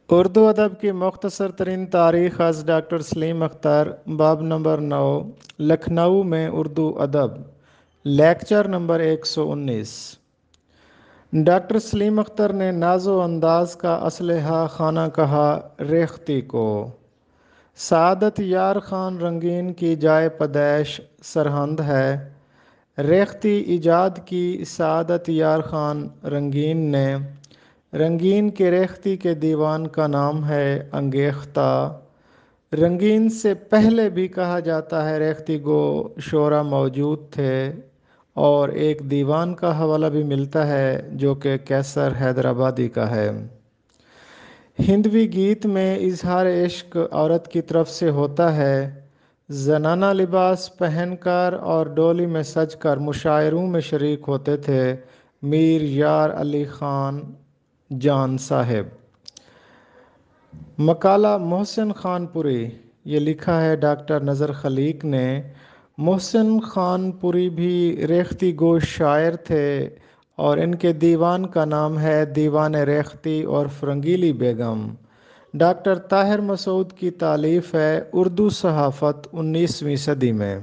اردو ادب کی مختصر ترین تاریخ از ڈاکٹر سلیم اختر، باب نمبر 9، لکھنؤ میں اردو ادب، لیکچر نمبر 119۔ ڈاکٹر سلیم اختر نے ناز و انداز کا اسلحہ خانہ کہا ریختی کو۔ سعادت یار خان رنگین کی جائے پیدائش سرہند ہے۔ ریختی ایجاد کی سعادت یار خان رنگین نے۔ رنگین کے ریختی کے دیوان کا نام ہے انگیختہ۔ رنگین سے پہلے بھی کہا جاتا ہے ریختی گو شعرا موجود تھے، اور ایک دیوان کا حوالہ بھی ملتا ہے جو کہ کیسر حیدرآبادی کا ہے۔ ہندوی گیت میں اظہار عشق عورت کی طرف سے ہوتا ہے۔ زنانہ لباس پہن کر اور ڈولی میں سج کر مشاعروں میں شریک ہوتے تھے میر یار علی خان جان صاحب۔ مقالہ محسن خان پوری، یہ لکھا ہے ڈاکٹر نظر خلیق نے۔ محسن خان پوری بھی ریختی گو شاعر تھے، اور ان کے دیوان کا نام ہے دیوان ریختی اور فرنگیلی بیگم۔ ڈاکٹر طاہر مسعود کی تالیف ہے اردو صحافت 19ویں صدی میں۔